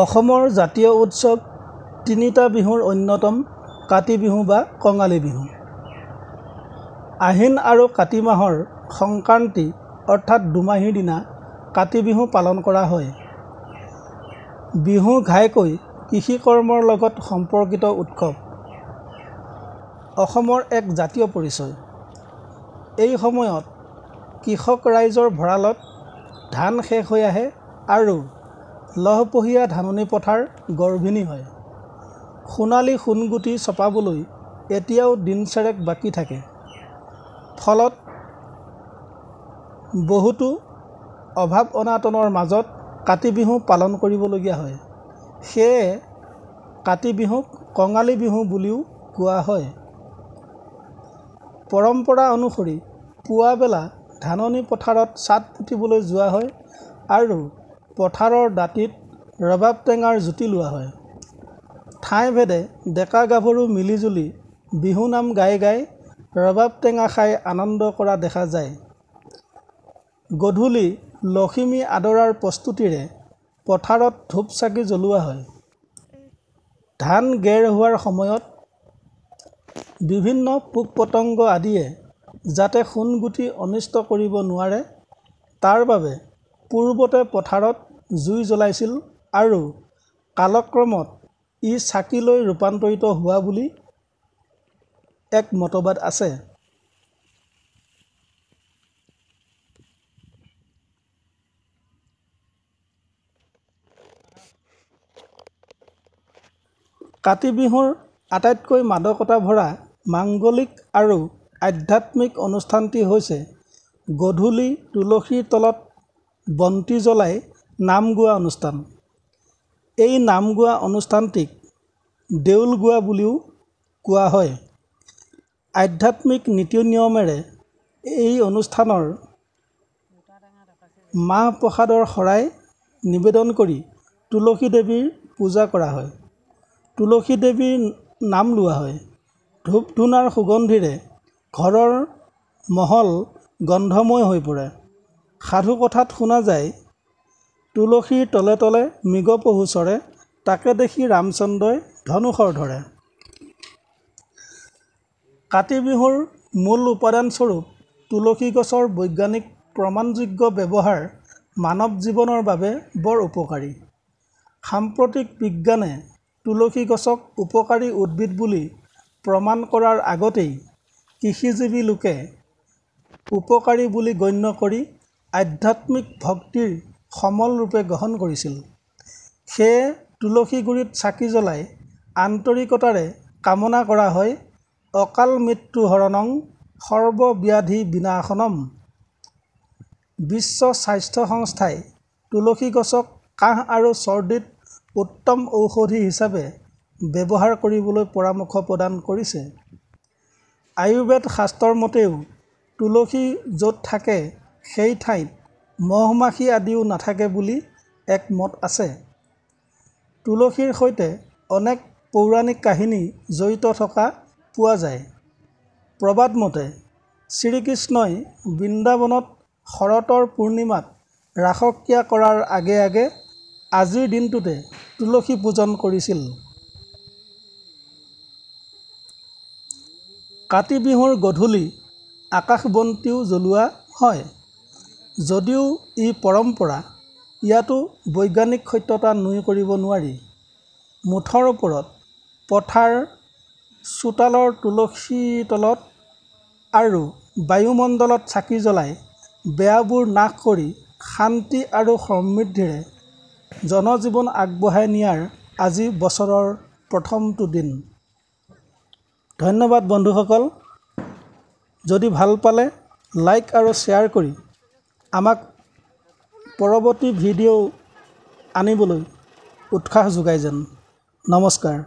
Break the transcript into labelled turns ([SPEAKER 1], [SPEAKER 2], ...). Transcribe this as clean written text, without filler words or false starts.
[SPEAKER 1] অসমৰ জাতীয় উৎসৱ তিনিটা বিহুৰ অন্যতম কাতি বিহু বা কঙালী বিহু। আহিন আৰু কাতি মাহৰ সংক্ৰান্তি অৰ্থাৎ দুমাহীৰ দিনা কাতি বিহু পালন কৰা হয়। বিহু ঘাইকৈ কৃষি কৰ্মৰ লগত সম্পৰ্কিত উৎসৱ। অসমৰ এক জাতীয় পৰিচয়। এই সময়ত কৃষক ৰাইজৰ ভঁৰালত ধান শেষ হৈ আহে আৰু লহপহীয়া ধাননি পথাৰ গৰ্ভিনী হয়। সোণালী সোণগুটি চপাবলৈ এতিয়াও দিনচেৰেক বাকী থাকে। ফলত বহুতো অভাৱ অনাটনৰ মাজত কাতি বিহু পালন কৰিবলগীয়া হয়। সেয়ে কাতি বিহুক কঙালী বিহু বুলিও কোৱা হয়। পৰম্পৰা অনুসৰি পুৱাবেলা ধাননি পথাৰত চাট পুতিবলৈ যোৱা হয় আৰু পথাৰৰ দাঁতিত ৰবাব টেঙাৰ জুতি লোৱা হয়। ঠাইভেদে ডেকা গাভৰু মিলিজুলি বিহু নাম গাই গাই ৰবাব টেঙা খাই আনন্দ কৰা দেখা যায়। গধূলি লখিমী আদৰাৰ প্ৰস্তুতিৰে পথাৰত ধূপ চাকি জ্বলোৱা হয়। ধান গেৰ হোৱাৰ সময়ত বিভিন্ন পোক পতংগ আদিয়ে যাতে সোণগুটি অনিষ্ট কৰিব নোৱাৰে তাৰ বাবে পূৰ্বতে পথাৰত জুই জ্বলাইছিল আৰু কালক্ৰমত ই চাকিলৈ ৰূপান্তৰিত হোৱা বুলি এক মতবাদ আছে। কাতি বিহুৰ আটাইতকৈ মাদকতা ভৰা মাংগলিক আৰু আধ্যাত্মিক অনুষ্ঠানটি হৈছে গধূলি তুলসীৰ তলত বন্তি জ্বলাই নাম গোৱা অনুষ্ঠান। এই নাম গোৱা অনুষ্ঠানটিক দেউল গোৱা বুলিও কোৱা হয়। আধ্যাত্মিক নীতি নিয়মেৰে এই অনুষ্ঠানৰ মাহ প্ৰসাদৰ শৰাই নিবেদন কৰি তুলসী দেৱীৰ পূজা কৰা হয়। তুলসী দেৱীৰ নাম লোৱা হয়। ধূপ ধূনাৰ সুগন্ধিৰে ঘৰৰ মহল গন্ধময় হৈ পৰে। সাধু কথাত শুনা যায় তুলসীৰ তলে তলে মৃগ পহু চৰে, তাকে দেখি ৰামচন্দ্ৰই ধনুষৰ ধৰে। কাতি বিহুৰ মূল উপাদানস্বৰূপ তুলসী গছৰ বৈজ্ঞানিক প্ৰমাণযোগ্য ব্যৱহাৰ মানৱ জীৱনৰ বাবে বৰ উপকাৰী। সাম্প্ৰতিক বিজ্ঞানে তুলসী গছক উপকাৰী উদ্ভিদ বুলি প্ৰমাণ কৰাৰ আগতেই কৃষিজীৱী লোকে উপকাৰী বুলি গণ্য কৰি আধ্যাত্মিক ভক্তিৰ সমল ৰূপে গ্ৰহণ কৰিছিল। সেয়ে তুলসী গুৰিত চাকি জ্বলাই আন্তৰিকতাৰে কামনা কৰা হয় অকাল মৃত্যু হৰণং সৰ্বব্যাধি বিনাশনম। বিশ্ব স্বাস্থ্য সংস্থাই তুলসী গছক কাহ আৰু চৰ্দিত উত্তম ঔষধি হিচাপে ব্যৱহাৰ কৰিবলৈ পৰামৰ্শ প্ৰদান কৰিছে। আয়ুৰ্বেদ শাস্ত্ৰৰ মতেও তুলসী য'ত থাকে সেই ঠাইত মহ মাখি আদিও নাথাকে বুলি এক মত আছে। তুলসীৰ সৈতে অনেক পৌৰাণিক কাহিনী জড়িত থকা পোৱা যায়। প্ৰবাদ মতে শ্ৰীকৃষ্ণই বৃন্দাবনত শৰতৰ পূৰ্ণিমাত ৰাসক্ৰিয়া কৰাৰ আগে আগে আজিৰ দিনটোতে তুলসী পূজন কৰিছিল। কাতি বিহুৰ গধূলি আকাশবন্তিও জ্বলোৱা হয়। যদিও ই পৰম্পৰা, ইয়াতো বৈজ্ঞানিক সত্যতা নুই কৰিব নোৱাৰি। মুঠৰ ওপৰত পথাৰ, চোতালৰ তুলসী তলত আৰু বায়ুমণ্ডলত চাকি জ্বলাই বেয়াবোৰ নাশ কৰি শান্তি আৰু সমৃদ্ধিৰে জনজীৱন আগবঢ়াই নিয়াৰ আজি বছৰৰ প্ৰথমটো দিন। ধন্যবাদ বন্ধুসকল। যদি ভাল পালে লাইক আৰু শ্বেয়াৰ কৰি আমাক পৰৱৰ্তী ভিডিঅ' আনিবলৈ উৎসাহ যোগাই যেন। নমস্কাৰ।